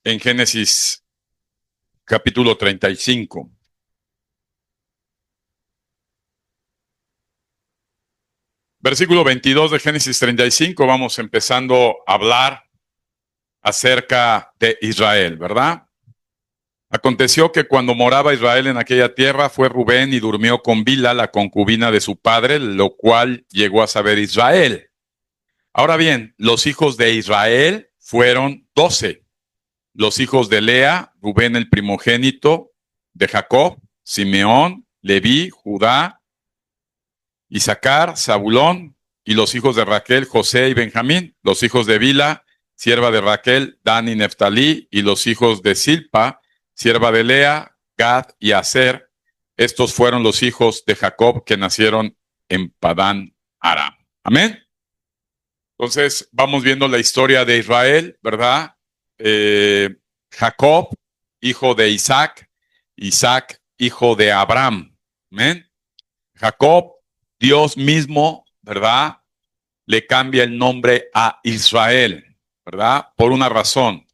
en Génesis capítulo 35. Versículo 22 de Génesis 35, vamos empezando a hablar acerca de Israel, ¿verdad? Aconteció que cuando moraba Israel en aquella tierra, fue Rubén y durmió con Bila, la concubina de su padre, lo cual llegó a saber Israel. Ahora bien, los hijos de Israel fueron 12. Los hijos de Lea, Rubén el primogénito, de Jacob, Simeón, Leví, Judá, Isaacar, Zabulón, y los hijos de Raquel, José y Benjamín. Los hijos de Bila, sierva de Raquel, Dan y Neftalí, y los hijos de Silpa, sierva de Lea, Gad y Aser. Estos fueron los hijos de Jacob que nacieron en Padán Aram. Amén. Entonces vamos viendo la historia de Israel, ¿verdad? Jacob, hijo de Isaac, Isaac, hijo de Abraham. Amén. Jacob, Dios mismo, ¿verdad? Le cambia el nombre a Israel, ¿verdad? Por una razón.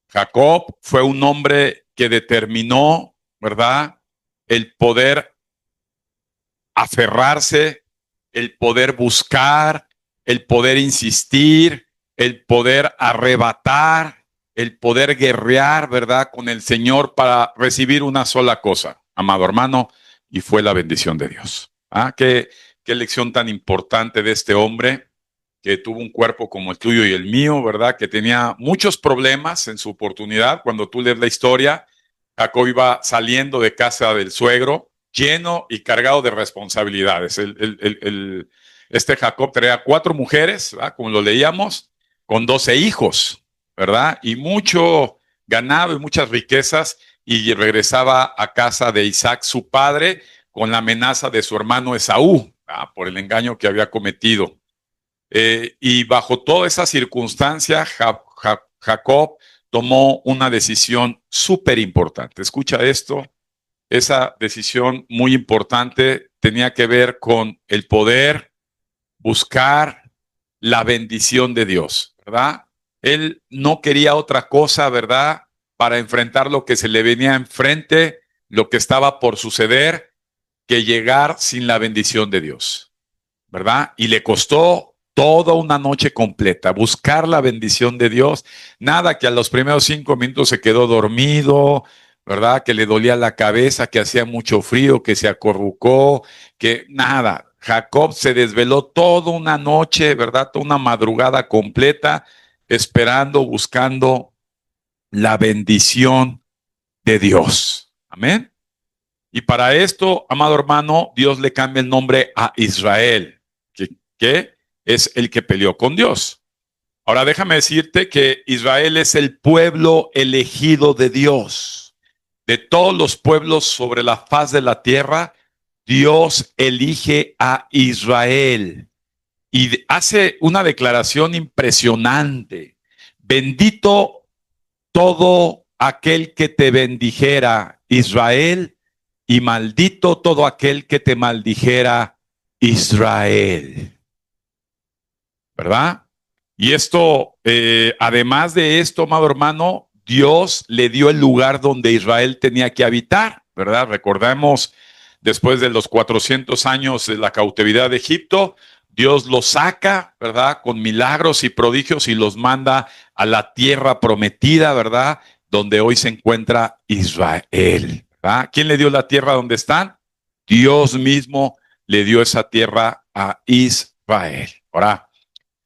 Jacob fue un hombre que determinó, ¿verdad? El poder aferrarse, el poder buscar, el poder insistir, el poder arrebatar, el poder guerrear, ¿verdad? Con el Señor para recibir una sola cosa, amado hermano, y fue la bendición de Dios. ¿Ah? Qué lección tan importante de este hombre que tuvo un cuerpo como el tuyo y el mío, ¿verdad? Que tenía muchos problemas en su oportunidad. Cuando tú lees la historia, Jacob iba saliendo de casa del suegro, lleno y cargado de responsabilidades. Este Jacob traía 4 mujeres, ¿verdad? Como lo leíamos, con 12 hijos, ¿verdad? Y mucho ganado y muchas riquezas, y regresaba a casa de Isaac, su padre, con la amenaza de su hermano Esaú, ¿verdad? Por el engaño que había cometido. Y bajo toda esa circunstancia, Jacob tomó una decisión súper importante. Escucha esto. Esa decisión muy importante tenía que ver con el poder buscar la bendición de Dios, ¿verdad? Él no quería otra cosa, ¿verdad? Para enfrentar lo que se le venía enfrente, lo que estaba por suceder, que llegar sin la bendición de Dios, ¿verdad? Y le costó toda una noche completa buscar la bendición de Dios. Nada que a los primeros 5 minutos se quedó dormido, ¿verdad? Que le dolía la cabeza, que hacía mucho frío, que se acurrucó, que nada. Jacob se desveló toda una noche, ¿verdad? Toda una madrugada completa, esperando, buscando la bendición de Dios. Amén. Y para esto, amado hermano, Dios le cambia el nombre a Israel, que es el que peleó con Dios. Ahora déjame decirte que Israel es el pueblo elegido de Dios. De todos los pueblos sobre la faz de la tierra, Dios elige a Israel y hace una declaración impresionante. Bendito todo aquel que te bendijera, Israel, y maldito todo aquel que te maldijera, Israel. ¿Verdad? Y esto, además de esto, amado hermano, Dios le dio el lugar donde Israel tenía que habitar, ¿verdad? Recordemos, después de los 400 años de la cautividad de Egipto, Dios los saca, ¿verdad? Con milagros y prodigios y los manda a la tierra prometida, ¿verdad? Donde hoy se encuentra Israel, ¿verdad? ¿Quién le dio la tierra donde están? Dios mismo le dio esa tierra a Israel. Ahora,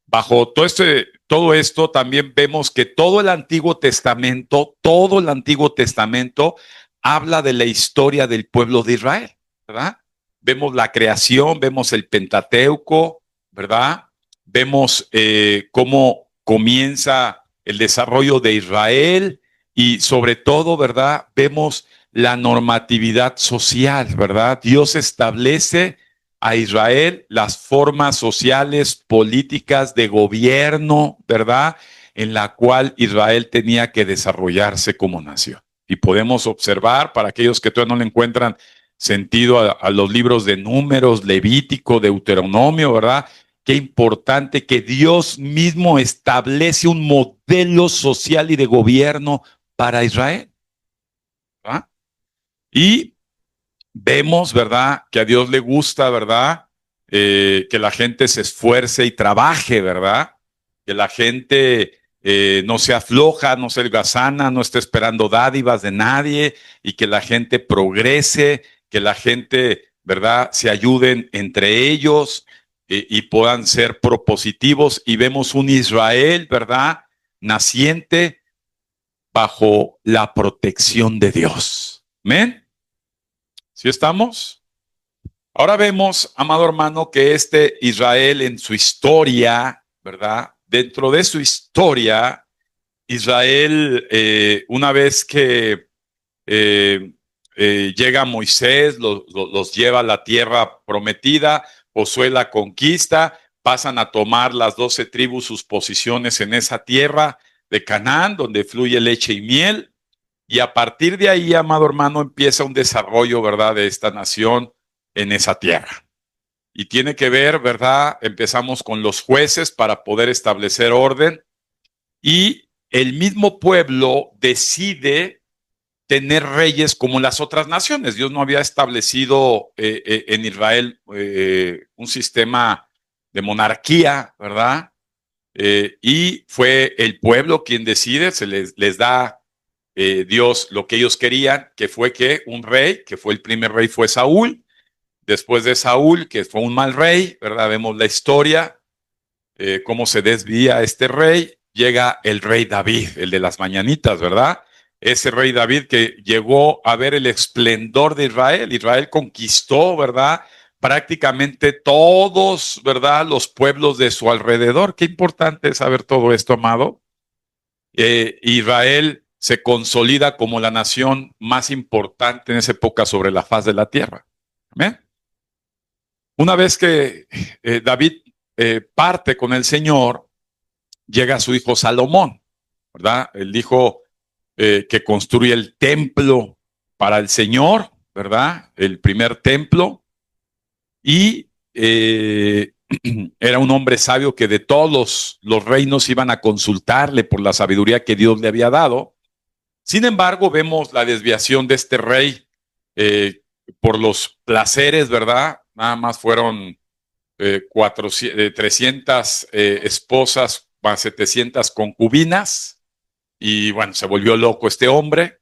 bajo todo esto también vemos que todo el Antiguo Testamento habla de la historia del pueblo de Israel, ¿verdad? Vemos la creación, vemos el Pentateuco, ¿verdad? Vemos cómo comienza el desarrollo de Israel y sobre todo, ¿verdad? Vemos la normatividad social, ¿verdad? Dios establece a Israel las formas sociales, políticas de gobierno, ¿verdad? En la cual Israel tenía que desarrollarse como nación. Y podemos observar, para aquellos que todavía no le encuentran sentido a los libros de Números, Levítico, Deuteronomio, ¿verdad? qué importante que Dios mismo establece un modelo social y de gobierno para Israel, ¿verdad? Y vemos, ¿verdad?, que a Dios le gusta, ¿verdad?, que la gente se esfuerce y trabaje, ¿verdad? Que la gente no se afloja, no se holgazana, no esté esperando dádivas de nadie, y que la gente progrese, que la gente, ¿verdad?, se ayuden entre ellos y puedan ser propositivos. Y vemos un Israel, ¿verdad?, naciente bajo la protección de Dios. ¿Amén? ¿Sí estamos? Ahora vemos, amado hermano, que este Israel en su historia, ¿verdad? Dentro de su historia, Israel, una vez que eh, llega Moisés, los lleva a la tierra prometida, Josué la conquista, pasan a tomar las 12 tribus sus posiciones en esa tierra de Canaán, donde fluye leche y miel. Y a partir de ahí, amado hermano, empieza un desarrollo, ¿verdad?, de esta nación en esa tierra. Y tiene que ver, ¿verdad? Empezamos con los jueces para poder establecer orden, y el mismo pueblo decide tener reyes como las otras naciones. Dios no había establecido en Israel un sistema de monarquía, ¿verdad? Y fue el pueblo quien decide, se les da Dios lo que ellos querían, que fue que un rey, que fue el primer rey, fue Saúl. Después de Saúl, que fue un mal rey, ¿verdad? Vemos la historia, cómo se desvía este rey. Llega el rey David, el de las mañanitas, ¿verdad? Ese rey David que llegó a ver el esplendor de Israel. Israel conquistó, ¿verdad?, prácticamente todos, ¿verdad?, los pueblos de su alrededor. Qué importante es saber todo esto, amado. Israel se consolida como la nación más importante en esa época sobre la faz de la tierra. ¿Amén? Una vez que David parte con el Señor, llega su hijo Salomón, ¿verdad? El hijo que construye el templo para el Señor, ¿verdad? El primer templo. Y era un hombre sabio que de todos los reinos iban a consultarle por la sabiduría que Dios le había dado. Sin embargo, vemos la desviación de este rey por los placeres, ¿verdad? Nada más fueron 300 esposas más 700 concubinas, y bueno, se volvió loco este hombre.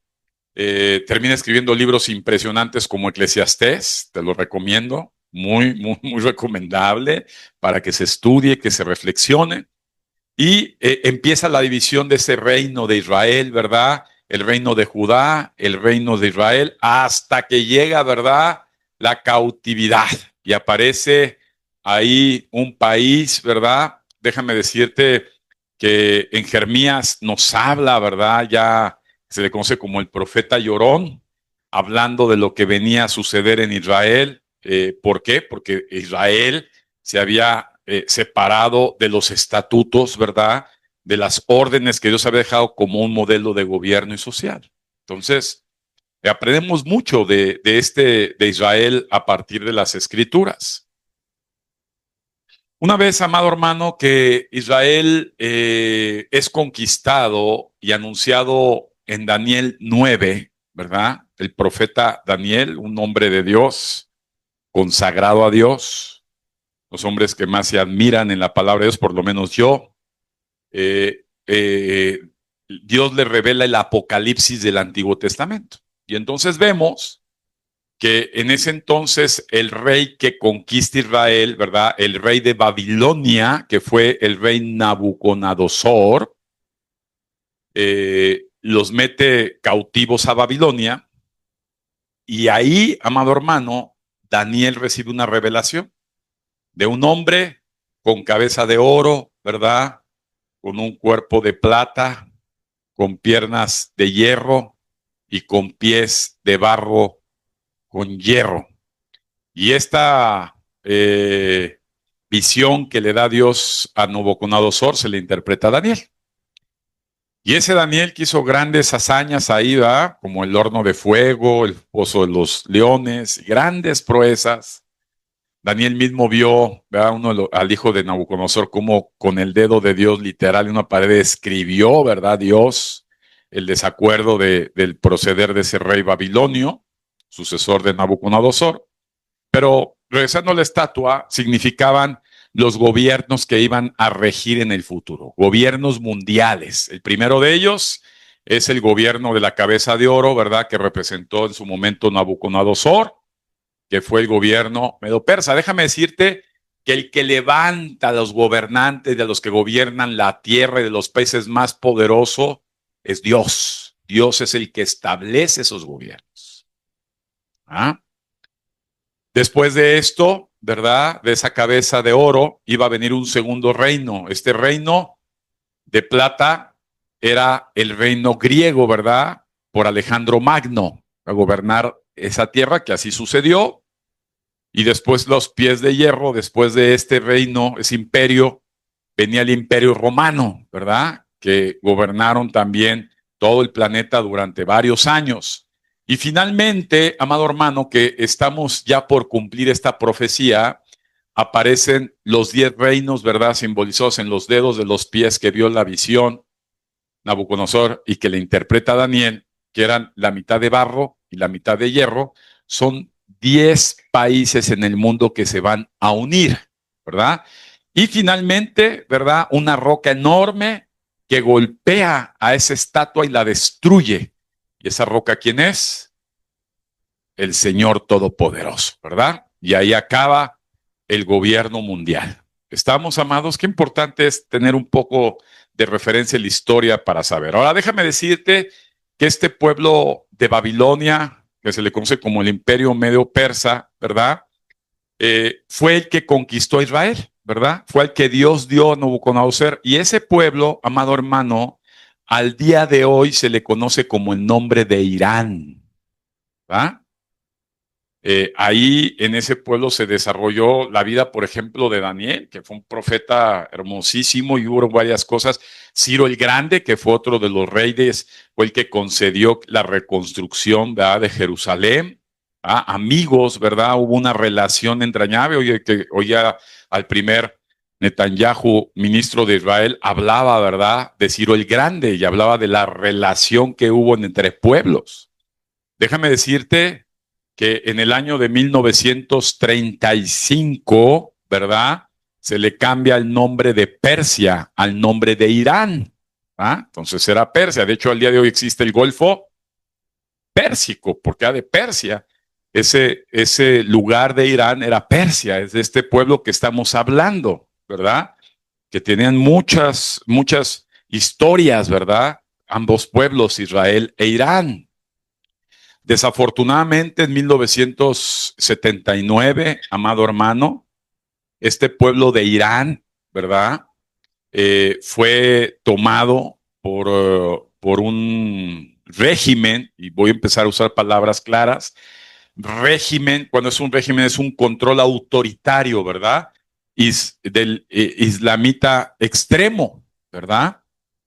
Termina escribiendo libros impresionantes como Eclesiastés, te lo recomiendo, muy recomendable para que se estudie, que se reflexione. Y empieza la división de ese reino de Israel, ¿verdad? El reino de Judá, el reino de Israel, hasta que llega, ¿verdad?, la cautividad. Y aparece ahí un país, ¿verdad? Déjame decirte que en Jeremías nos habla, ¿verdad? Ya se le conoce como el profeta llorón, hablando de lo que venía a suceder en Israel. ¿Por qué? Porque Israel se había separado de los estatutos, ¿verdad?, de las órdenes que Dios había dejado como un modelo de gobierno y social. Entonces, aprendemos mucho de Israel a partir de las escrituras. Una vez, amado hermano, que Israel es conquistado y anunciado en Daniel 9, ¿verdad? El profeta Daniel, un hombre de Dios, consagrado a Dios, los hombres que más se admiran en la palabra de Dios, por lo menos yo. Dios le revela el Apocalipsis del Antiguo Testamento. Y entonces vemos que en ese entonces el rey que conquista Israel, ¿verdad?, el rey de Babilonia, que fue el rey Nabucodonosor, los mete cautivos a Babilonia. Y ahí, amado hermano, Daniel recibe una revelación de un hombre con cabeza de oro, ¿verdad?, con un cuerpo de plata, con piernas de hierro y con pies de barro con hierro. Y esta visión que le da Dios a Nabucodonosor se le interpreta a Daniel. Y ese Daniel que hizo grandes hazañas ahí, ¿verdad?, como el horno de fuego, el pozo de los leones, grandes proezas. Daniel mismo vio, ¿verdad? Al hijo de Nabucodonosor como con el dedo de Dios literal en una pared escribió, ¿verdad? Dios el desacuerdo del proceder de ese rey babilonio, sucesor de Nabucodonosor. Pero regresando a la estatua, significaban los gobiernos que iban a regir en el futuro, gobiernos mundiales. El primero de ellos es el gobierno de la cabeza de oro, ¿verdad? Que representó en su momento Nabucodonosor, que fue el gobierno medo-persa. Déjame decirte que el que levanta a los gobernantes, de los que gobiernan la tierra y de los países más poderosos, es Dios. Dios es el que establece esos gobiernos. ¿Ah? Después de esto, ¿verdad? De esa cabeza de oro, iba a venir un segundo reino. Este reino de plata era el reino griego, ¿verdad? Por Alejandro Magno, a gobernar esa tierra, que así sucedió. Y después los pies de hierro, después de este reino, ese imperio, venía el imperio romano, ¿verdad? Que gobernaron también todo el planeta durante varios años. Y finalmente, amado hermano, que estamos ya por cumplir esta profecía, aparecen los 10 reinos, ¿verdad? Simbolizados en los dedos de los pies que vio la visión Nabucodonosor y que le interpreta Daniel, que eran la mitad de barro y la mitad de hierro. Son 10 países en el mundo que se van a unir, ¿verdad? Y finalmente, ¿verdad? Una roca enorme que golpea a esa estatua y la destruye. ¿Y esa roca quién es? El Señor Todopoderoso, ¿verdad? Y ahí acaba el gobierno mundial. ¿Estamos, amados? Qué importante es tener un poco de referencia en la historia para saber. Ahora, déjame decirte que este pueblo de Babilonia, que se le conoce como el Imperio Medio Persa, ¿verdad? Fue el que conquistó a Israel, ¿verdad? Fue el que Dios dio a Nabucodonosor. Y ese pueblo, amado hermano, al día de hoy se le conoce como el nombre de Irán, ¿verdad? Ahí en ese pueblo se desarrolló la vida, por ejemplo, de Daniel, que fue un profeta hermosísimo y hubo varias cosas. Ciro el Grande, que fue otro de los reyes, fue el que concedió la reconstrucción, ¿verdad?, de Jerusalén. Amigos, ¿verdad? Hubo una relación entrañable. Oye, que oía al primer Netanyahu, ministro de Israel, hablaba, ¿verdad?, de Ciro el Grande y hablaba de la relación que hubo entre pueblos. Déjame decirte que en el año de 1935, ¿verdad? Se le cambia el nombre de Persia al nombre de Irán. Entonces era Persia. De hecho, al día de hoy existe el Golfo Pérsico, porque era de Persia. Ese lugar de Irán era Persia, es de este pueblo que estamos hablando, ¿verdad? Que tenían muchas historias, ¿verdad? Ambos pueblos, Israel e Irán. Desafortunadamente, en 1979, amado hermano, este pueblo de Irán, ¿verdad? Fue tomado por un régimen, y voy a empezar a usar palabras claras. Régimen, cuando es un régimen, es un control autoritario, ¿verdad? Del islamita extremo, ¿verdad?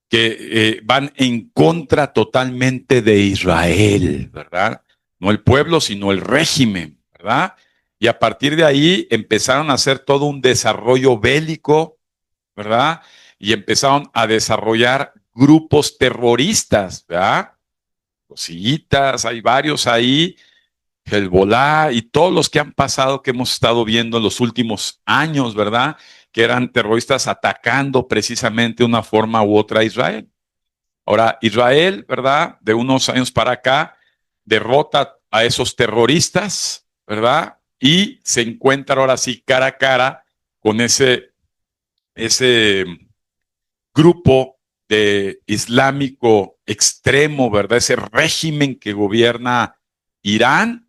Que van en contra totalmente de Israel, ¿verdad? No el pueblo, sino el régimen, ¿verdad? Y a partir de ahí empezaron a hacer todo un desarrollo bélico, ¿verdad? Y empezaron a desarrollar grupos terroristas, ¿verdad? Los chiitas, hay varios ahí, Hezbollah y todos los que han pasado, que hemos estado viendo en los últimos años, ¿verdad? Que eran terroristas atacando precisamente de una forma u otra a Israel. Ahora, Israel, ¿verdad? De unos años para acá, derrota a esos terroristas, ¿verdad? Y se encuentra ahora sí cara a cara con ese grupo de islámico extremo, ¿verdad? Ese régimen que gobierna Irán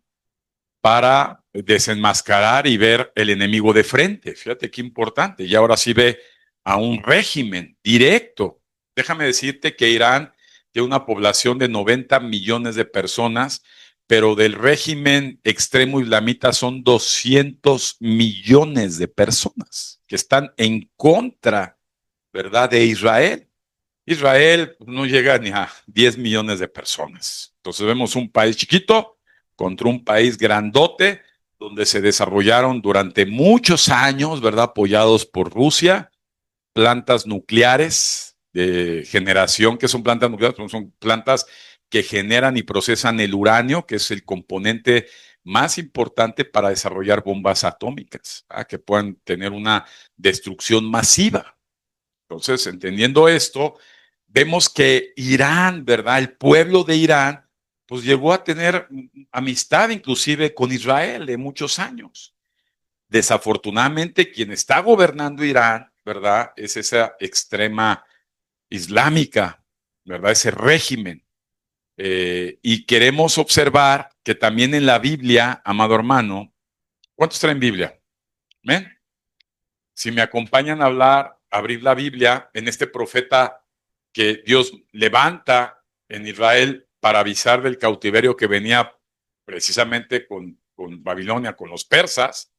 para desenmascarar y ver el enemigo de frente. Fíjate qué importante. Y ahora sí ve a un régimen directo. Déjame decirte que Irán tiene una población de 90 millones de personas, pero del régimen extremo islamita son 200 millones de personas que están en contra, ¿verdad?, de Israel. Israel no llega ni a 10 millones de personas. Entonces vemos un país chiquito contra un país grandote, donde se desarrollaron durante muchos años, ¿verdad? Apoyados por Rusia, plantas nucleares de generación. ¿Qué son plantas nucleares? Son plantas que generan y procesan el uranio, que es el componente más importante para desarrollar bombas atómicas, ¿verdad? Que puedan tener una destrucción masiva. Entonces, entendiendo esto, vemos que Irán, ¿verdad? El pueblo de Irán, pues llegó a tener amistad inclusive con Israel de muchos años. Desafortunadamente, quien está gobernando Irán, ¿verdad? Es esa extrema islámica, ¿verdad? Ese régimen. Y queremos observar que también en la Biblia, amado hermano, ¿cuántos traen Biblia? ¿Ven? Si me acompañan a hablar, a abrir la Biblia en este profeta que Dios levanta en Israel para avisar del cautiverio que venía precisamente con Babilonia, con los persas.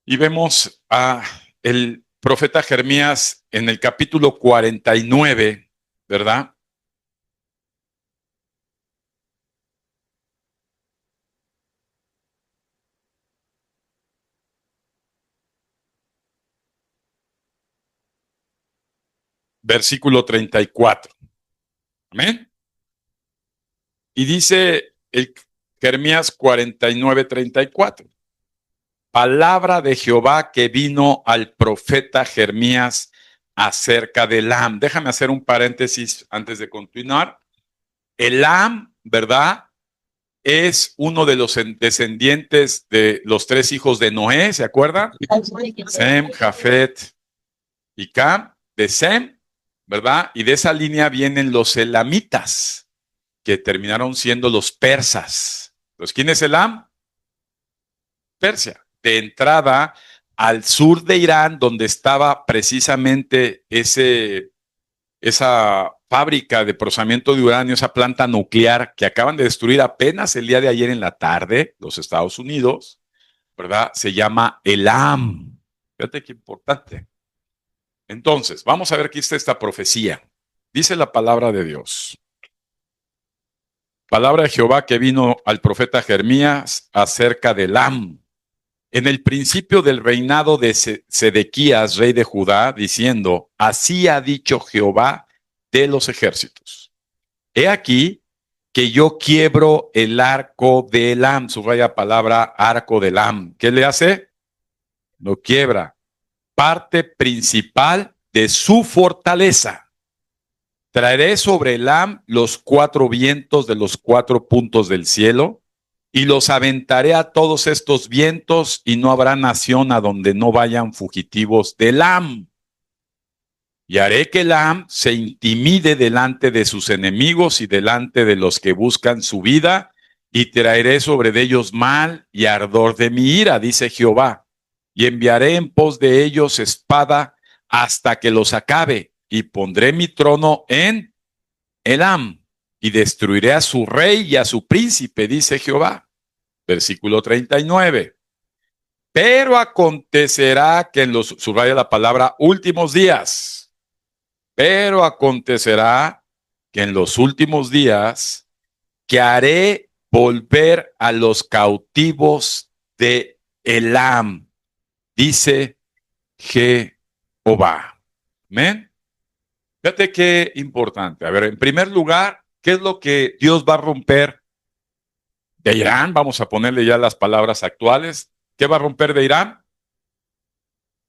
Y vemos a el profeta Jeremías en el capítulo 49, ¿verdad? Versículo 34. Amén. Y dice el Jeremías 49, 34. Palabra de Jehová que vino al profeta Jeremías acerca de Elam. Déjame hacer un paréntesis antes de continuar. Elam, ¿verdad? Es uno de los descendientes de los tres hijos de Noé, ¿se acuerdan? Sem, Jafet y Cam, de Sem, ¿verdad? Y de esa línea vienen los elamitas, que terminaron siendo los persas. Entonces, ¿quién es Elam? Persia. De entrada al sur de Irán, donde estaba precisamente esa fábrica de procesamiento de uranio, esa planta nuclear que acaban de destruir apenas el día de ayer en la tarde, los Estados Unidos, ¿verdad? Se llama Elam. Fíjate qué importante. Entonces, vamos a ver aquí está esta profecía. Dice la palabra de Dios. Palabra de Jehová que vino al profeta Jeremías acerca de Elam. En el principio del reinado de Sedequías, rey de Judá, diciendo, así ha dicho Jehová de los ejércitos. He aquí que yo quiebro el arco de Elam, subraya palabra arco de Elam. ¿Qué le hace? Lo quiebra. Parte principal de su fortaleza. Traeré sobre Elam los cuatro vientos de los cuatro puntos del cielo, y los aventaré a todos estos vientos, y no habrá nación a donde no vayan fugitivos de Elam. Y haré que Elam se intimide delante de sus enemigos y delante de los que buscan su vida, y traeré sobre de ellos mal y ardor de mi ira, dice Jehová. Y enviaré en pos de ellos espada hasta que los acabe, y pondré mi trono en Elam, y destruiré a su rey y a su príncipe, dice Jehová. Versículo 39. Pero acontecerá que en los, subraya la palabra últimos días, pero acontecerá que en los últimos días que haré volver a los cautivos de Elam, dice Jehová. Amén. Fíjate qué importante. A ver, en primer lugar, ¿qué es lo que Dios va a romper de Irán? Vamos a ponerle ya las palabras actuales. ¿Qué va a romper de Irán?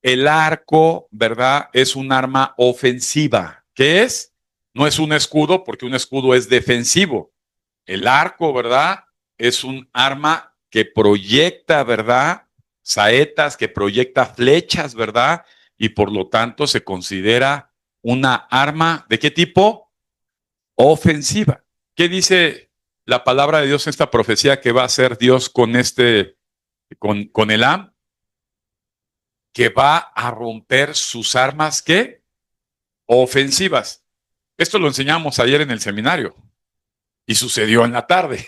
El arco, ¿verdad? Es un arma ofensiva. ¿Qué es? No es un escudo, porque un escudo es defensivo. El arco, ¿verdad? Es un arma que proyecta, ¿verdad? Saetas, que proyecta flechas, ¿verdad? Y por lo tanto se considera una arma ¿de qué tipo? Ofensiva. ¿Qué dice la palabra de Dios en esta profecía que va a hacer Dios con Elam? Que va a romper sus armas, ¿qué? Ofensivas. Esto lo enseñamos ayer en el seminario y sucedió en la tarde.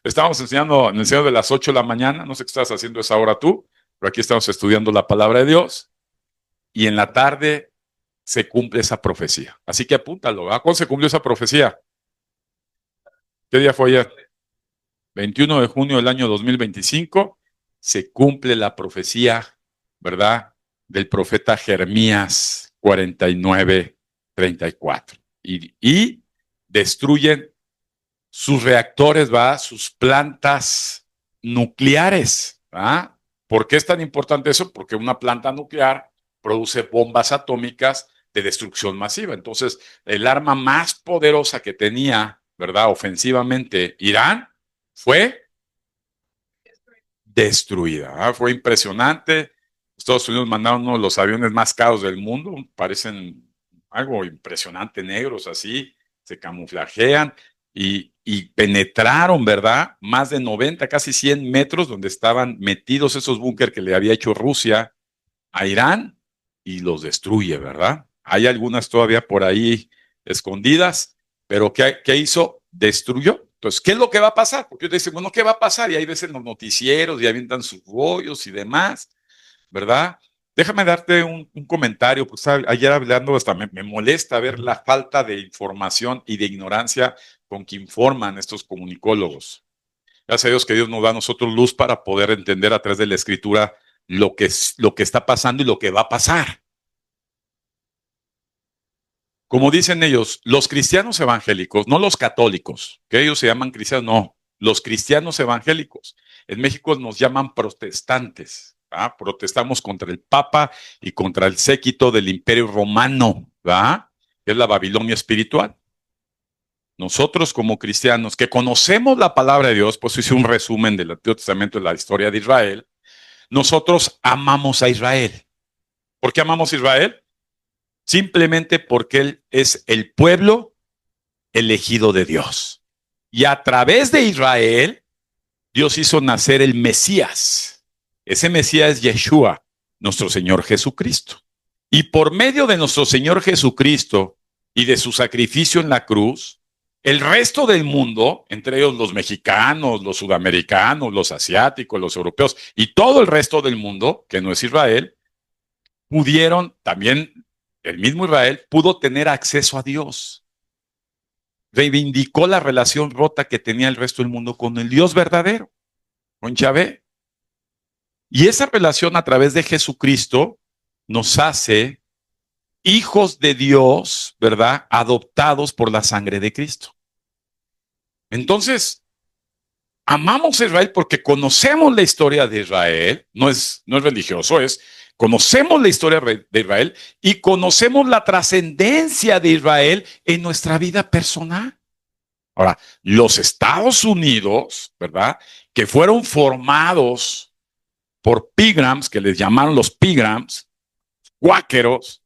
Estábamos enseñando en el seminario de las 8 de la mañana, no sé qué estás haciendo esa hora tú, pero aquí estamos estudiando la palabra de Dios y en la tarde se cumple esa profecía. Así que apúntalo, ¿verdad? ¿Cuándo se cumplió esa profecía? ¿Qué día fue ayer? 21 de junio del año 2025, se cumple la profecía, ¿verdad?, del profeta Jeremías 49:34. Y destruyen sus reactores, ¿va? Sus plantas nucleares, ¿va? ¿Por qué es tan importante eso? Porque una planta nuclear produce bombas atómicas de destrucción masiva. Entonces, el arma más poderosa que tenía, ¿verdad?, ofensivamente Irán fue destruida. Fue impresionante. Estados Unidos mandaron uno de los aviones más caros del mundo, parecen algo impresionante, negros así, se camuflajean y penetraron, ¿verdad? Más de 90, casi 100 metros donde estaban metidos esos búnker que le había hecho Rusia a Irán y los destruye, ¿verdad? Hay algunas todavía por ahí escondidas, pero ¿qué hizo? Destruyó. Entonces, ¿qué es lo que va a pasar? Porque te dicen, bueno, ¿qué va a pasar? Y hay veces en los noticieros y avientan sus rollos y demás, ¿verdad? Déjame darte un comentario, pues ayer hablando hasta me molesta ver la falta de información y de ignorancia con que informan estos comunicólogos. Gracias a Dios que Dios nos da a nosotros luz para poder entender a través de la escritura lo que está pasando y lo que va a pasar. Como dicen ellos, los cristianos evangélicos, no los católicos, que ellos se llaman cristianos, no, los cristianos evangélicos. En México nos llaman protestantes. ¿Va? Protestamos contra el Papa y contra el séquito del Imperio Romano, ¿va? Que es la Babilonia espiritual. Nosotros como cristianos que conocemos la palabra de Dios, pues hice un resumen del Antiguo Testamento de la historia de Israel, nosotros amamos a Israel. ¿Por qué amamos a Israel? Simplemente porque Él es el pueblo elegido de Dios. Y a través de Israel, Dios hizo nacer el Mesías. Ese Mesías es Yeshua, nuestro Señor Jesucristo. Y por medio de nuestro Señor Jesucristo y de su sacrificio en la cruz, el resto del mundo, entre ellos los mexicanos, los sudamericanos, los asiáticos, los europeos y todo el resto del mundo, que no es Israel, pudieron, también el mismo Israel, pudo tener acceso a Dios. Reivindicó la relación rota que tenía el resto del mundo con el Dios verdadero, con Yahvé. Y esa relación a través de Jesucristo nos hace hijos de Dios, ¿verdad? Adoptados por la sangre de Cristo. Entonces, amamos a Israel porque conocemos la historia de Israel, no es religioso, conocemos la historia de Israel y conocemos la trascendencia de Israel en nuestra vida personal. Ahora, los Estados Unidos, ¿verdad?, que fueron formados por pilgrims, que les llamaron los pilgrims, cuáqueros,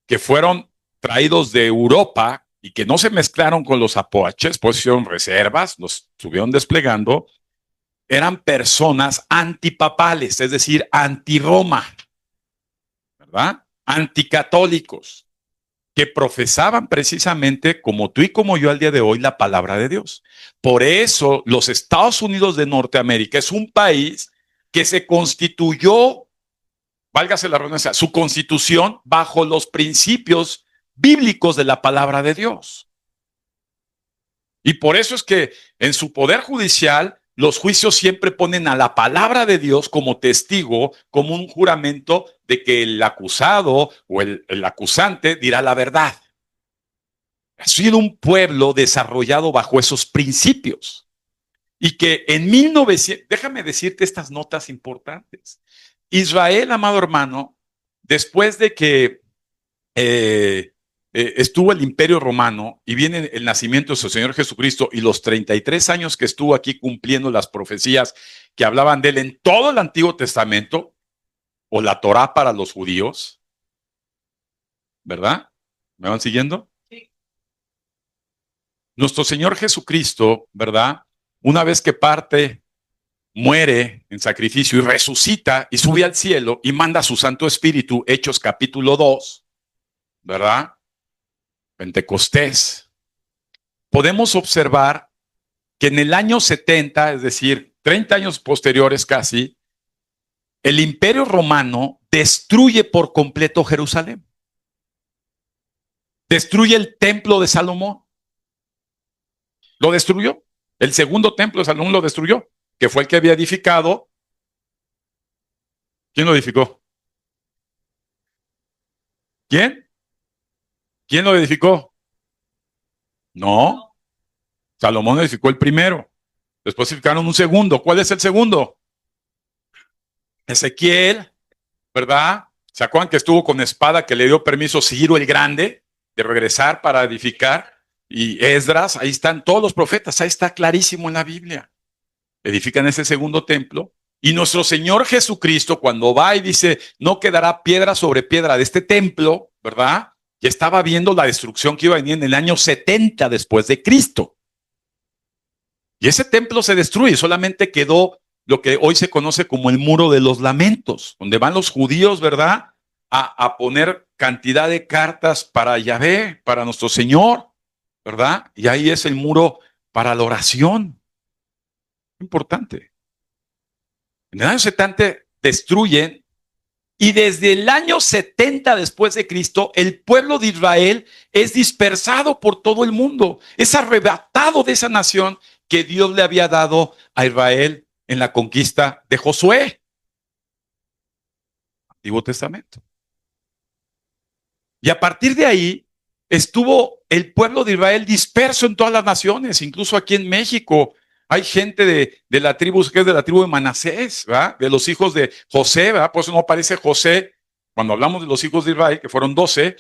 que fueron traídos de Europa y que no se mezclaron con los apaches, pues hicieron reservas, los estuvieron desplegando, eran personas antipapales, es decir, anti-Roma, ¿verdad? Anticatólicos, que profesaban precisamente, como tú y como yo al día de hoy, la palabra de Dios. Por eso los Estados Unidos de Norteamérica es un país que se constituyó, válgase la redundancia, su constitución bajo los principios bíblicos de la palabra de Dios. Y por eso es que en su poder judicial los juicios siempre ponen a la palabra de Dios como testigo, como un juramento de que el acusado o el acusante dirá la verdad. Ha sido un pueblo desarrollado bajo esos principios. Y que en 1900, déjame decirte estas notas importantes. Israel, amado hermano, después de que estuvo el Imperio Romano y viene el nacimiento de su Señor Jesucristo y los 33 años que estuvo aquí cumpliendo las profecías que hablaban de él en todo el Antiguo Testamento, o la Torá para los judíos, ¿verdad? ¿Me van siguiendo? Sí. Nuestro Señor Jesucristo, ¿verdad? Una vez que parte, muere en sacrificio y resucita y sube al cielo y manda a su Santo Espíritu, Hechos capítulo 2, ¿verdad? Pentecostés. Podemos observar que en el año 70, es decir, 30 años posteriores casi, el Imperio Romano destruye por completo Jerusalén. Destruye el templo de Salomón. Lo destruyó. El segundo templo de Salomón lo destruyó, que fue el que había edificado. ¿Quién lo edificó? ¿Quién? ¿Quién lo edificó? No, Salomón edificó el primero. Después edificaron un segundo. ¿Cuál es el segundo? Ezequiel, ¿verdad? ¿Se acuerdan que estuvo con espada que le dio permiso Ciro el Grande de regresar para edificar? Y Esdras, ahí están todos los profetas, ahí está clarísimo en la Biblia. Edifican ese segundo templo. Y nuestro Señor Jesucristo, cuando va y dice, no quedará piedra sobre piedra de este templo, ¿verdad? Ya estaba viendo la destrucción que iba a venir en el año 70 después de Cristo. Y ese templo se destruye, solamente quedó lo que hoy se conoce como el Muro de los Lamentos, donde van los judíos, ¿verdad? A poner cantidad de cartas para Yahvé, para nuestro Señor, ¿verdad? Y ahí es el muro para la oración. Importante. En el año 70 destruyen y desde el año 70 después de Cristo, el pueblo de Israel es dispersado por todo el mundo. Es arrebatado de esa nación que Dios le había dado a Israel en la conquista de Josué. Antiguo Testamento. Y a partir de ahí estuvo el pueblo de Israel disperso en todas las naciones, incluso aquí en México. Hay gente de la tribu, que es de la tribu de Manasés, ¿verdad? De los hijos de José, ¿verdad? Por eso no aparece José, cuando hablamos de los hijos de Israel, que fueron 12,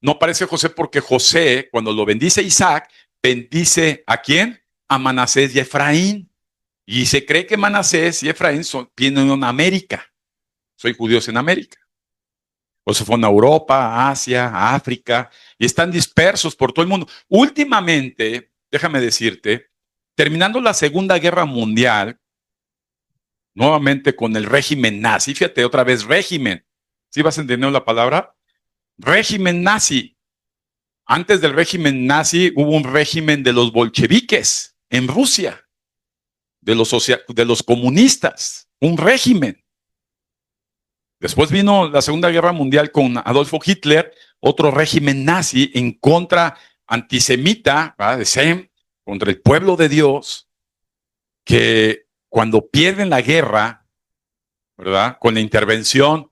no aparece José porque José, cuando lo bendice Isaac, bendice ¿a quién? A Manasés y a Efraín. Y se cree que Manasés y Efraín tienen una América. Soy judíos en América. O se fueron a Europa, Asia, África, y están dispersos por todo el mundo. Últimamente, déjame decirte, terminando la Segunda Guerra Mundial, nuevamente con el régimen nazi, fíjate otra vez, régimen, ¿sí vas entendiendo la palabra? Régimen nazi. Antes del régimen nazi hubo un régimen de los bolcheviques en Rusia, de los comunistas, un régimen. Después vino la Segunda Guerra Mundial con Adolfo Hitler, otro régimen nazi en contra antisemita, ¿verdad? De Sem, contra el pueblo de Dios, que cuando pierden la guerra, ¿verdad? Con la intervención,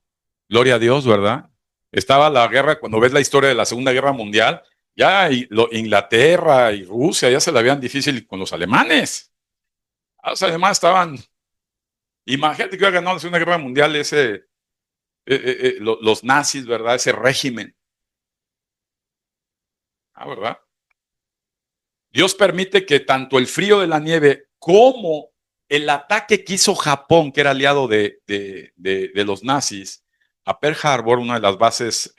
gloria a Dios, ¿verdad? Estaba la guerra, cuando ves la historia de la Segunda Guerra Mundial, ya Inglaterra y Rusia ya se la veían difícil con los alemanes. Los alemanes estaban, imagínate que hubiera ganado la Segunda Guerra Mundial los nazis, ¿verdad? Ese régimen. ¿Verdad? Dios permite que tanto el frío de la nieve como el ataque que hizo Japón, que era aliado de los nazis, a Pearl Harbor, una de las bases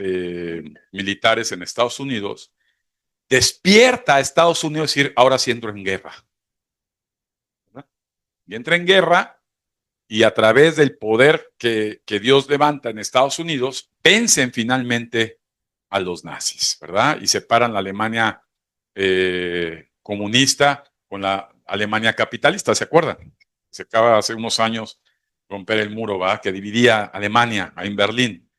militares en Estados Unidos, despierta a Estados Unidos y decir, ahora sí entro en guerra. ¿Verdad? Y entra en guerra y a través del poder que Dios levanta en Estados Unidos, vencen finalmente a los nazis, ¿verdad? Y separan la Alemania comunista con la Alemania capitalista, ¿se acuerdan? Se acaba hace unos años romper el muro, ¿verdad? Que dividía Alemania ahí en Berlín.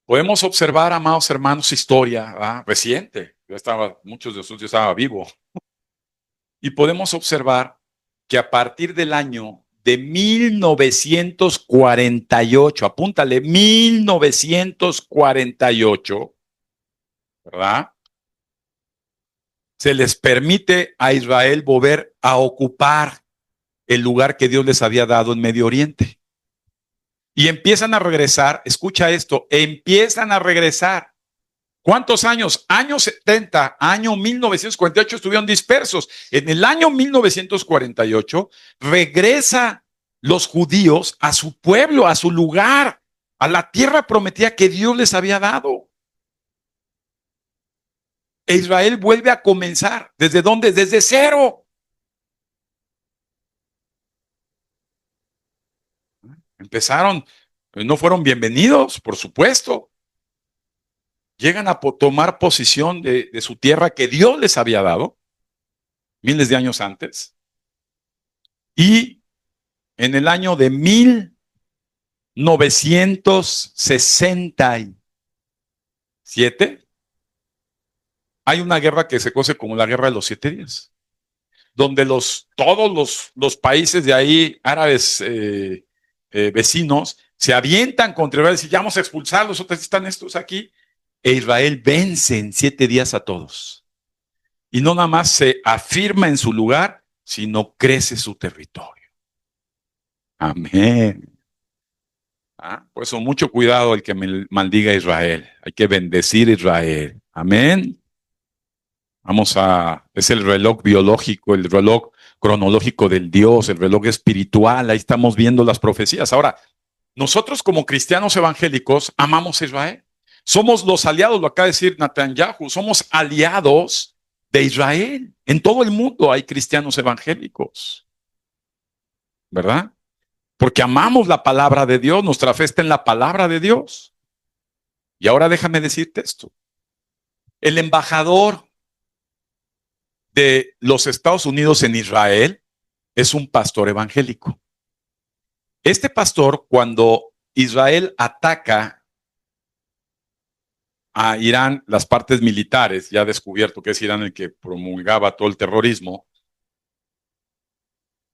Podemos observar, amados hermanos, historia, ¿verdad? Reciente. Muchos de nosotros yo estaba vivo. Y podemos observar que a partir del año de 1948, apúntale, 1948, ¿verdad? Se les permite a Israel volver a ocupar el lugar que Dios les había dado en Medio Oriente. Y empiezan a regresar, escucha esto, empiezan a regresar. ¿Cuántos años? Año 70, año 1948 estuvieron dispersos. En el año 1948 regresa los judíos a su pueblo, a su lugar, a la tierra prometida que Dios les había dado. E Israel vuelve a comenzar. ¿Desde dónde? Desde cero. Empezaron, no fueron bienvenidos, por supuesto. Llegan a tomar posición de su tierra que Dios les había dado miles de años antes. Y en el año de 1967 hay una guerra que se conoce como la Guerra de los 7 días. donde todos los países de ahí, árabes vecinos, se avientan contra Israel y dicen, ya vamos a expulsarlos, otros están estos aquí. E Israel vence en 7 días a todos. Y no nada más se afirma en su lugar, sino crece su territorio. Amén. Por eso mucho cuidado el que maldiga a Israel. Hay que bendecir a Israel. Amén. Es el reloj biológico, el reloj cronológico del Dios, el reloj espiritual. Ahí estamos viendo las profecías. Ahora, nosotros como cristianos evangélicos amamos a Israel. Somos los aliados, lo acaba de decir Netanyahu, somos aliados de Israel. En todo el mundo hay cristianos evangélicos, ¿verdad? Porque amamos la palabra de Dios, nuestra fe está en la palabra de Dios. Y ahora déjame decirte esto. El embajador de los Estados Unidos en Israel es un pastor evangélico. Este pastor, cuando Israel ataca a Irán, las partes militares, ya descubierto que es Irán el que promulgaba todo el terrorismo,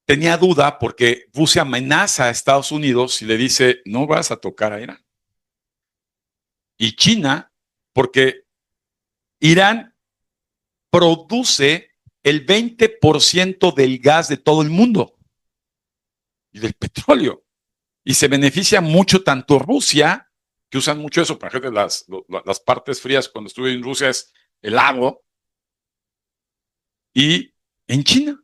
tenía duda porque Rusia amenaza a Estados Unidos y le dice, no vas a tocar a Irán. Y China, porque Irán produce el 20% del gas de todo el mundo y del petróleo. Y se beneficia mucho tanto Rusia, que usan mucho eso, para ejemplo, las partes frías cuando estuve en Rusia es helado, y en China.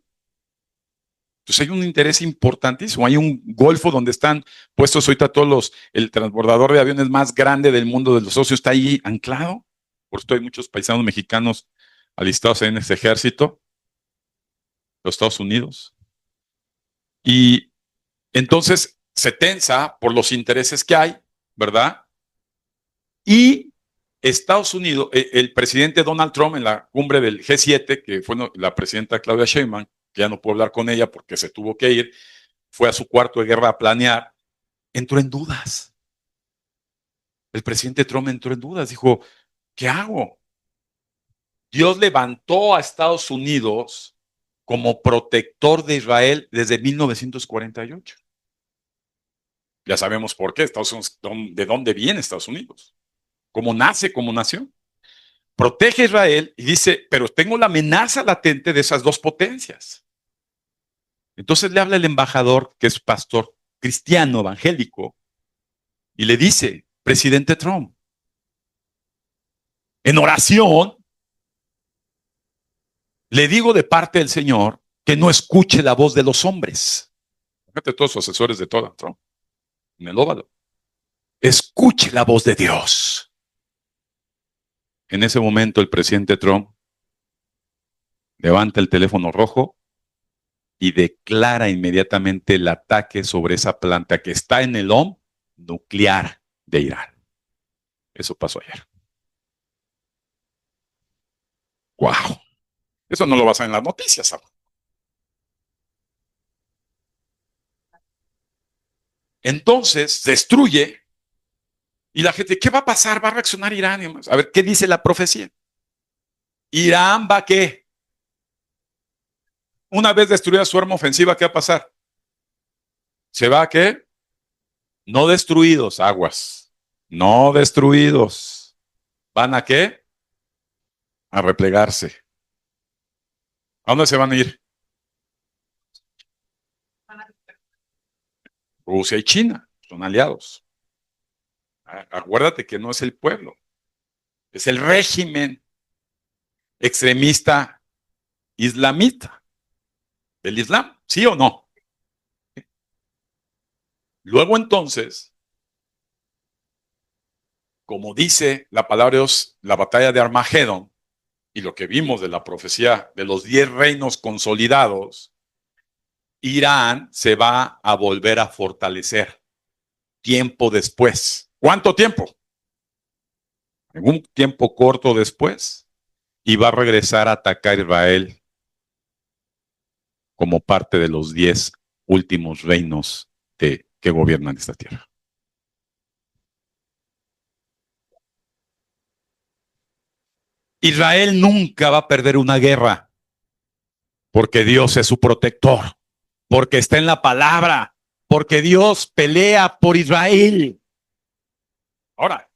Entonces hay un interés importantísimo. Hay un golfo donde están puestos ahorita el transbordador de aviones más grande del mundo de los socios está ahí anclado. Por esto hay muchos paisanos mexicanos alistados en ese ejército, los Estados Unidos. Y entonces se tensa por los intereses que hay, ¿verdad? Y Estados Unidos, el presidente Donald Trump en la cumbre del G7, que fue la presidenta Claudia Sheinbaum, que ya no puedo hablar con ella porque se tuvo que ir, fue a su cuarto de guerra a planear, entró en dudas. El presidente Trump entró en dudas, dijo, ¿qué hago? Dios levantó a Estados Unidos como protector de Israel desde 1948. Ya sabemos por qué, Estados Unidos, de dónde viene Estados Unidos, cómo nace como nación. Protege a Israel y dice, pero tengo la amenaza latente de esas dos potencias. Entonces le habla el embajador, que es pastor cristiano evangélico, y le dice, presidente Trump, en oración, le digo de parte del Señor que no escuche la voz de los hombres. Fíjate todos los asesores de todo Trump, en el óvalo. Escuche la voz de Dios. En ese momento el presidente Trump levanta el teléfono rojo y declara inmediatamente el ataque sobre esa planta que está en el OM nuclear de Irán. Eso pasó ayer. ¡Wow! Eso no lo vas a ver en las noticias, ¿sabes? Entonces, destruye y la gente, ¿qué va a pasar? ¿Va a reaccionar Irán? A ver, ¿qué dice la profecía? Irán va a ¿qué? Una vez destruida su arma ofensiva, ¿qué va a pasar? ¿Se va a qué? No destruidos, aguas. No destruidos. ¿Van a qué? A replegarse. ¿A dónde se van a ir? Rusia y China. Son aliados. Acuérdate que no es el pueblo. Es el régimen extremista islamita. ¿Del Islam? ¿Sí o no? Luego entonces, como dice la palabra de Dios, la batalla de Armagedón, y lo que vimos de la profecía de los 10 reinos consolidados, Irán se va a volver a fortalecer tiempo después. ¿Cuánto tiempo? En un tiempo corto después, y va a regresar a atacar a Israel como parte de los 10 últimos reinos que gobiernan esta tierra. Israel nunca va a perder una guerra. Porque Dios es su protector, porque está en la palabra, porque Dios pelea por Israel. Ahora,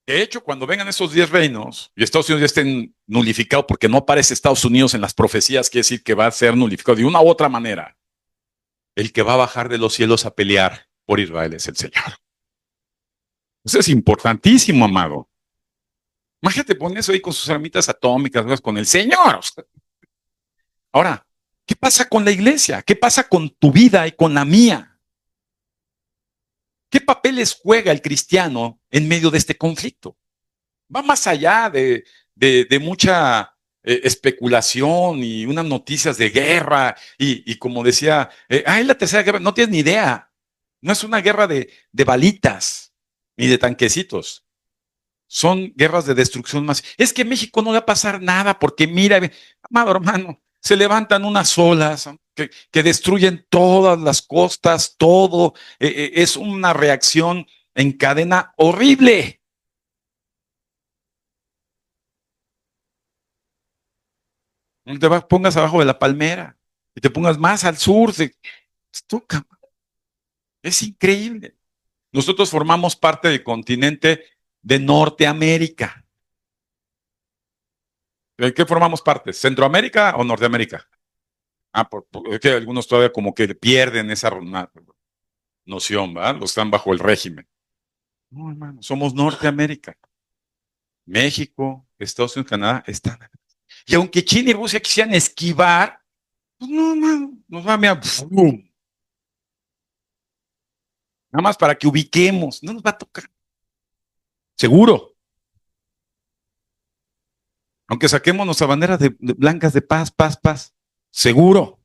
de hecho, cuando vengan esos 10 reinos y Estados Unidos ya estén nulificados, porque no aparece Estados Unidos en las profecías, quiere decir que va a ser nulificado de una u otra manera. El que va a bajar de los cielos a pelear por Israel es el Señor. Eso es importantísimo, amado. Imagínate poner eso ahí con sus armitas atómicas, con el Señor. Ahora, ¿qué pasa con la iglesia? ¿Qué pasa con tu vida y con la mía? ¿Qué papeles juega el cristiano en medio de este conflicto? Va más allá de mucha especulación y unas noticias de guerra y como decía, la tercera guerra, no tienes ni idea. No es una guerra de balitas ni de tanquecitos. Son guerras de destrucción más. Es que en México no va a pasar nada porque mira, amado hermano, se levantan unas olas que destruyen todas las costas, todo. Es una reacción en cadena horrible. No te pongas abajo de la palmera y te pongas más al sur. Es increíble. Nosotros formamos parte del continente de Norteamérica. ¿De qué formamos parte? ¿Centroamérica o Norteamérica? Es que algunos todavía como que pierden esa noción, ¿verdad? Los están bajo el régimen. No, hermano, somos Norteamérica. México, Estados Unidos, Canadá están. Y aunque China y Rusia quisieran esquivar, pues no, hermano, nos va a ¡bum! Nada más para que ubiquemos, no nos va a tocar. Seguro. Aunque saquemos nuestras banderas de blancas de paz, paz, paz. Seguro.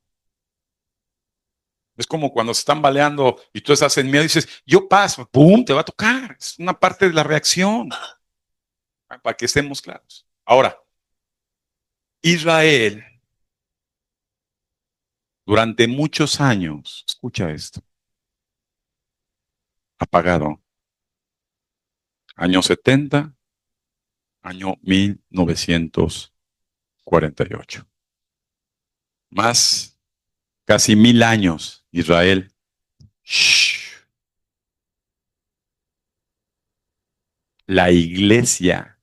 Es como cuando se están baleando y tú estás en miedo y dices, yo paso, ¡pum! Te va a tocar. Es una parte de la reacción. Para que estemos claros. Ahora, Israel, durante muchos años, escucha esto, apagado. Año 70, año 1948. Más casi 1000 años, Israel. Shh. La iglesia,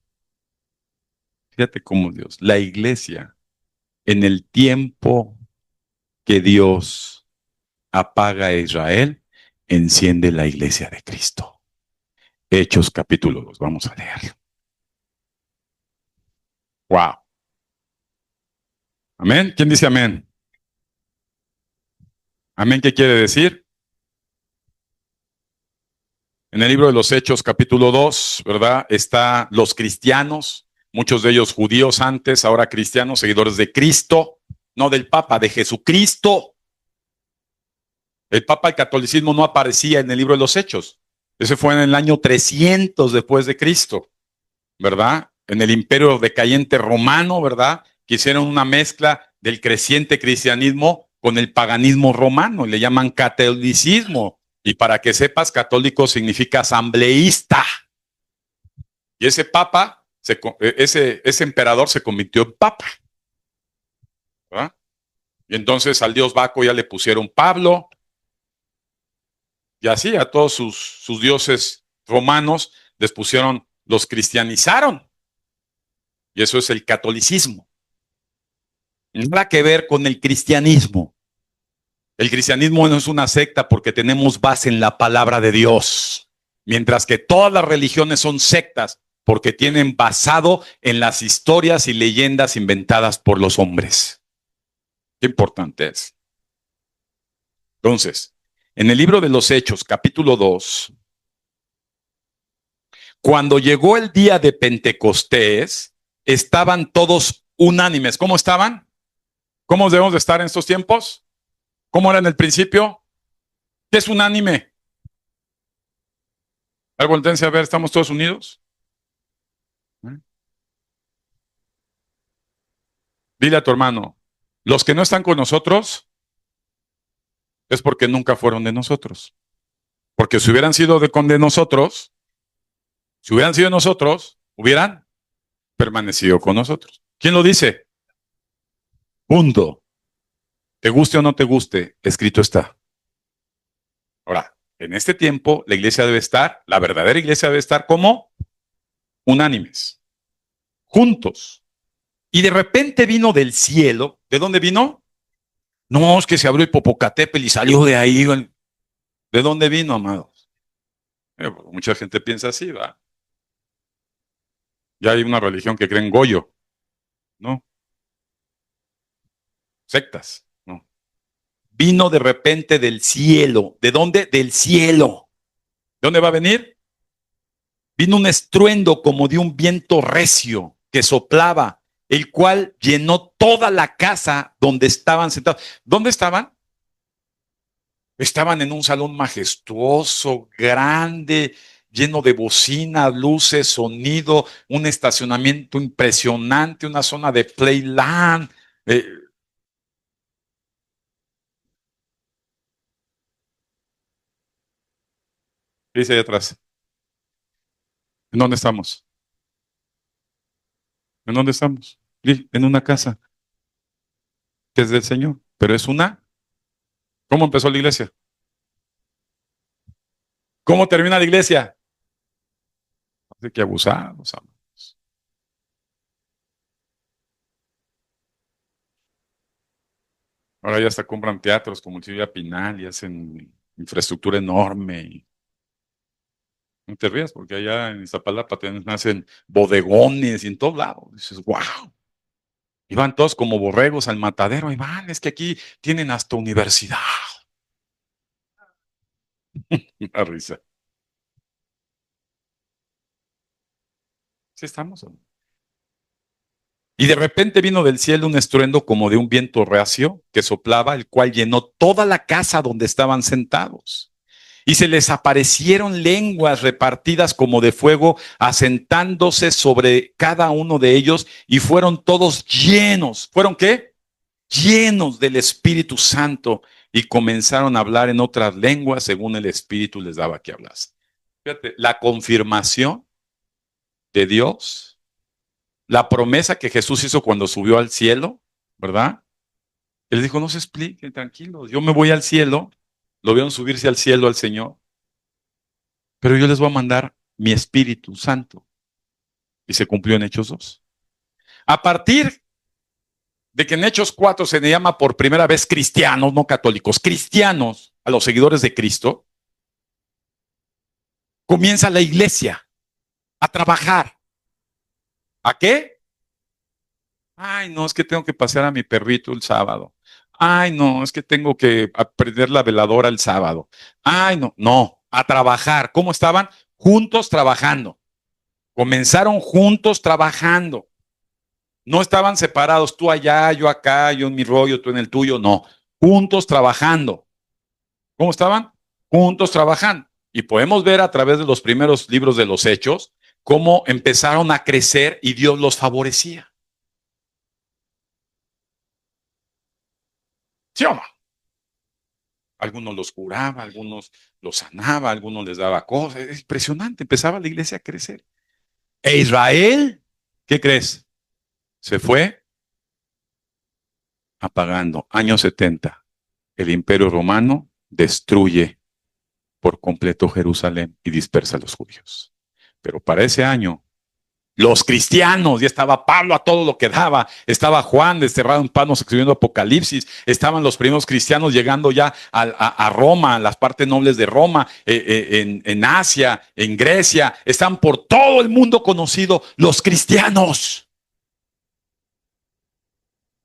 fíjate cómo Dios, la iglesia, en el tiempo que Dios apaga a Israel, enciende la iglesia de Cristo. Hechos capítulo 2, vamos a leerlo. Wow. Amén. ¿Quién dice amén? Amén, ¿qué quiere decir? En el libro de los Hechos, capítulo 2, ¿verdad? Está los cristianos, muchos de ellos judíos antes, ahora cristianos, seguidores de Cristo, no del Papa, de Jesucristo. El Papa, el catolicismo no aparecía en el libro de los Hechos. Ese fue en el año 300 después de Cristo, ¿verdad? En el imperio decayente romano, ¿verdad? Que hicieron una mezcla del creciente cristianismo con el paganismo romano, y le llaman catolicismo. Y para que sepas, católico significa asambleísta. Y ese papa, ese emperador se convirtió en papa, ¿verdad? Y entonces al dios Baco ya le pusieron Pablo, y así a todos sus dioses romanos les pusieron, los cristianizaron. Y eso es el catolicismo. Nada que ver con el cristianismo. El cristianismo no es una secta porque tenemos base en la palabra de Dios. Mientras que todas las religiones son sectas porque tienen basado en las historias y leyendas inventadas por los hombres. Qué importante es. Entonces, en el libro de los Hechos, capítulo 2, cuando llegó el día de Pentecostés, estaban todos unánimes. ¿Cómo estaban? ¿Cómo debemos de estar en estos tiempos? ¿Cómo era en el principio? ¿Qué es unánime? ¿Algo intenso? A ver, ¿estamos todos unidos? Dile a tu hermano, los que no están con nosotros es porque nunca fueron de nosotros. Porque si hubieran sido de nosotros, si hubieran sido nosotros, hubieran permanecido con nosotros. ¿Quién lo dice? Punto. Te guste o no te guste, escrito está. Ahora, en este tiempo, la iglesia debe estar, la verdadera iglesia debe estar como unánimes, juntos. Y de repente vino del cielo. ¿De dónde vino? No, es que se abrió el Popocatépetl y salió de ahí. ¿De dónde vino, amados? Mucha gente piensa así, ¿va? Ya hay una religión que cree en Goyo, ¿no? Sectas, ¿no? Vino de repente del cielo. ¿De dónde? Del cielo. ¿De dónde va a venir? Vino un estruendo como de un viento recio que soplaba, el cual llenó toda la casa donde estaban sentados. ¿Dónde estaban? Estaban en un salón majestuoso, grande, lleno de bocinas, luces, sonido, un estacionamiento impresionante, una zona de playland. Eh, ¿Qué dice ahí atrás? ¿En dónde estamos? ¿En dónde estamos? Sí, en una casa que es del Señor, pero es una. ¿Cómo empezó la iglesia? ¿Cómo termina la iglesia? Hay que abusar, o sea, ahora ya hasta compran teatros como el Silvia Pinal y hacen infraestructura enorme. No te rías, porque allá en Iztapalapa nacen bodegones y en todos lados. Dices, wow. Y van todos como borregos al matadero. Y van, es que aquí tienen hasta universidad. Una risa. Sí estamos, ¿o no? Y de repente vino del cielo un estruendo como de un viento reacio que soplaba, el cual llenó toda la casa donde estaban sentados. Y se les aparecieron lenguas repartidas como de fuego, asentándose sobre cada uno de ellos, y fueron todos llenos. ¿Fueron qué? Llenos del Espíritu Santo, y comenzaron a hablar en otras lenguas según el Espíritu les daba que hablase. Fíjate, la confirmación de Dios, la promesa que Jesús hizo cuando subió al cielo, ¿verdad? Él dijo, no se expliquen, tranquilos, yo me voy al cielo, lo vieron subirse al cielo al Señor, pero yo les voy a mandar mi Espíritu Santo. Y se cumplió en Hechos 2. A partir de que en Hechos 4 se le llama por primera vez cristianos, no católicos, cristianos a los seguidores de Cristo, comienza la iglesia a trabajar. ¿A qué? Ay, no, es que tengo que pasear a mi perrito el sábado. Ay, no, es que tengo que aprender la veladora el sábado. Ay, no, no, a trabajar. ¿Cómo estaban? Juntos trabajando. Comenzaron juntos trabajando. No estaban separados, tú allá, yo acá, yo en mi rollo, tú en el tuyo, no. Juntos trabajando. ¿Cómo estaban? Juntos trabajando. Y podemos ver a través de los primeros libros de los Hechos cómo empezaron a crecer y Dios los favorecía. ¿Sí o no? Algunos los curaba, algunos los sanaba, algunos les daba cosas. Es impresionante, empezaba la iglesia a crecer. E Israel, ¿qué crees? Se fue apagando. Año 70. El imperio romano destruye por completo Jerusalén y dispersa a los judíos. Pero para ese año, los cristianos, ya estaba Pablo a todo lo que daba, estaba Juan desterrado en Patmos escribiendo Apocalipsis, estaban los primeros cristianos llegando ya a Roma, a las partes nobles de Roma, en Asia, en Grecia, están por todo el mundo conocido los cristianos.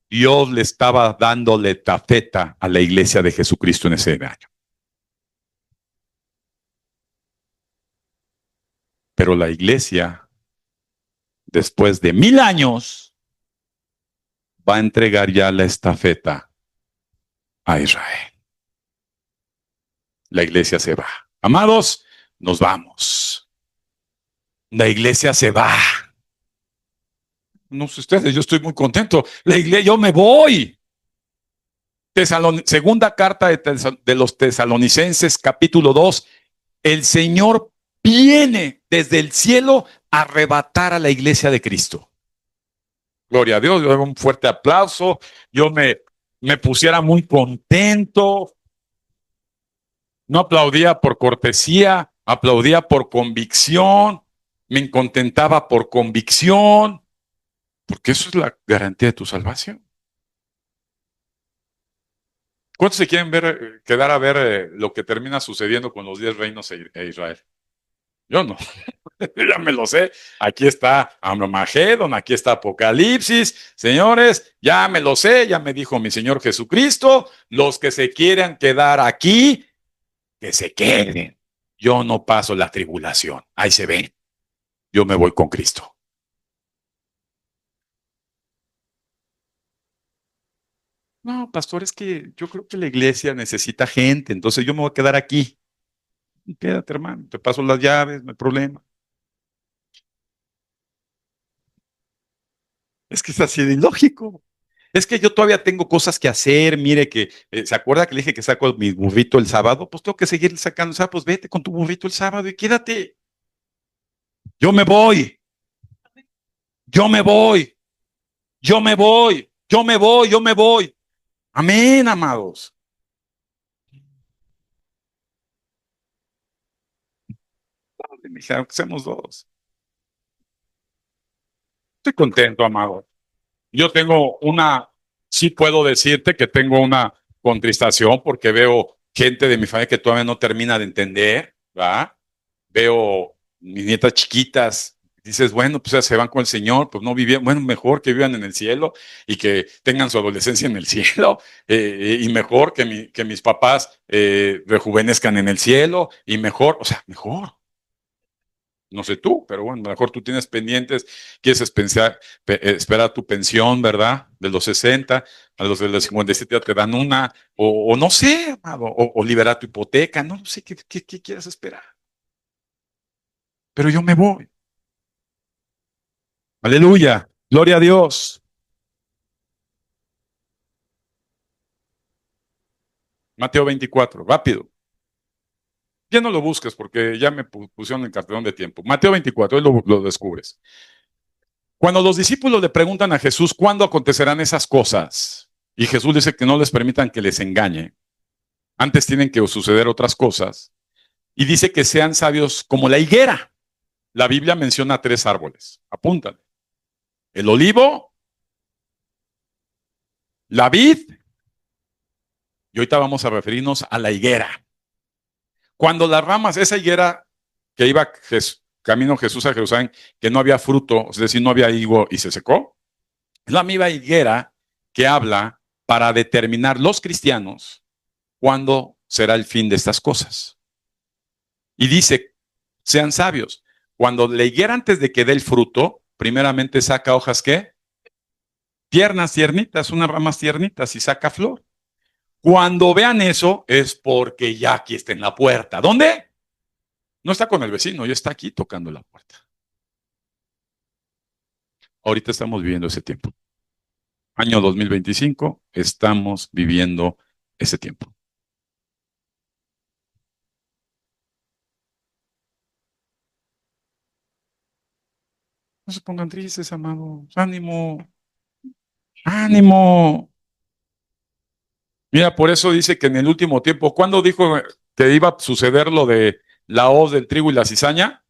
Dios le estaba dándole tafeta a la iglesia de Jesucristo en ese año. Pero la iglesia, después de 1000 años, va a entregar ya la estafeta a Israel. La iglesia se va. Amados, nos vamos. La iglesia se va. No sé ustedes, yo estoy muy contento. La iglesia, yo me voy. Segunda carta de los Tesalonicenses, capítulo 2. El Señor viene desde el cielo a arrebatar a la iglesia de Cristo. Gloria a Dios, yo daba un fuerte aplauso, yo me pusiera muy contento, no aplaudía por cortesía, aplaudía por convicción, me contentaba por convicción, porque eso es la garantía de tu salvación. ¿Cuántos se quieren ver, quedar a ver lo que termina sucediendo con los 10 reinos e Israel? Yo no. Ya me lo sé. Aquí está Armagedón, aquí está Apocalipsis. Señores, ya me lo sé, ya me dijo mi Señor Jesucristo. Los que se quieran quedar aquí, que se queden. Yo no paso la tribulación. Ahí se ven. Yo me voy con Cristo. No, pastor, es que yo creo que la iglesia necesita gente, entonces yo me voy a quedar aquí. Quédate, hermano, te paso las llaves, no hay problema. Es que es así de ilógico. Es que yo todavía tengo cosas que hacer. Mire que, ¿se acuerda que le dije que saco mi burrito el sábado? Pues tengo que seguir sacando. O sea, pues vete con tu burrito el sábado y quédate. Yo me voy, yo me voy, yo me voy, yo me voy, yo me voy. Amén, amados. Me dijeron que seamos dos. Estoy contento, amado. Yo tengo sí puedo decirte que tengo una contristación porque veo gente de mi familia que todavía no termina de entender, ¿va? Veo mis nietas chiquitas, dices, bueno, pues ya se van con el Señor, pues no vivían, bueno, mejor que vivan en el cielo y que tengan su adolescencia en el cielo, y mejor que mis papás rejuvenezcan en el cielo, y mejor, o sea, mejor. No sé tú, pero bueno, a lo mejor tú tienes pendientes, quieres esperar tu pensión, ¿verdad? De los 60, a los de los 57 ya te dan una, o no sé, amado, o liberar tu hipoteca, no sé qué quieres esperar. Pero yo me voy. Aleluya, gloria a Dios. Mateo 24, rápido. Ya no lo busques porque ya me pusieron el cartelón de tiempo. Mateo 24, ahí lo descubres. Cuando los discípulos le preguntan a Jesús cuándo acontecerán esas cosas, y Jesús dice que no les permitan que les engañe, antes tienen que suceder otras cosas, y dice que sean sabios como la higuera. La Biblia menciona 3 árboles. Apúntale. El olivo, la vid, y ahorita vamos a referirnos a la higuera. Cuando las ramas, esa higuera que iba camino Jesús a Jerusalén, que no había fruto, es decir, no había higo y se secó, es la misma higuera que habla para determinar los cristianos cuándo será el fin de estas cosas. Y dice, sean sabios. Cuando la higuera antes de que dé el fruto, primeramente saca hojas ¿qué? Tiernas, tiernitas, unas ramas tiernitas y saca flor. Cuando vean eso es porque ya aquí está en la puerta. ¿Dónde? No está con el vecino, ya está aquí tocando la puerta. Ahorita estamos viviendo ese tiempo. Año 2025, estamos viviendo ese tiempo. No se pongan tristes, amados. Ánimo, ánimo. Mira, por eso dice que en el último tiempo, ¿cuándo dijo que iba a suceder lo de la hoz del trigo y la cizaña?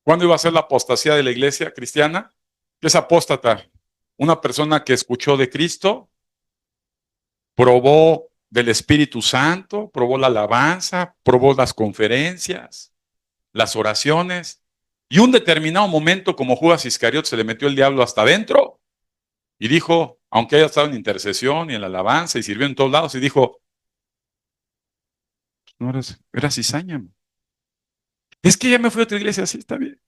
¿Cuándo iba a ser la apostasía de la iglesia cristiana? ¿Qué es apóstata? Una persona que escuchó de Cristo, probó del Espíritu Santo, probó la alabanza, probó las conferencias, las oraciones, y un determinado momento, como Judas Iscariot, se le metió el diablo hasta adentro y dijo, aunque haya estado en intercesión y en la alabanza y sirvió en todos lados, y dijo, no era cizaña. Es que ya me fui a otra iglesia, así está bien.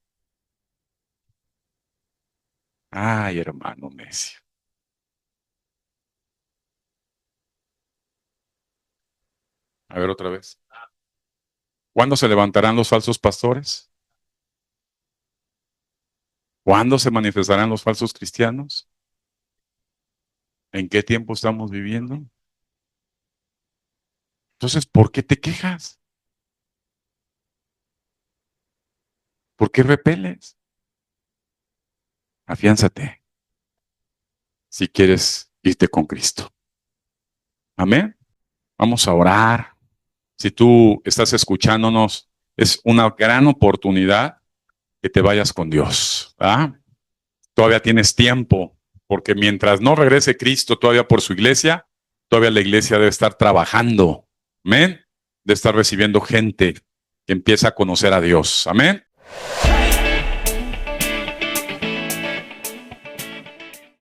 Ay, hermano necio. A ver otra vez. ¿Cuándo se levantarán los falsos pastores? ¿Cuándo se manifestarán los falsos cristianos? ¿En qué tiempo estamos viviendo? Entonces, ¿por qué te quejas? ¿Por qué repeles? Afiánzate si quieres irte con Cristo. Amén. Vamos a orar. Si tú estás escuchándonos, es una gran oportunidad que te vayas con Dios. ¿Ah? Todavía tienes tiempo, porque mientras no regrese Cristo todavía por su iglesia, todavía la iglesia debe estar trabajando. Amén. De estar recibiendo gente que empieza a conocer a Dios. Amén.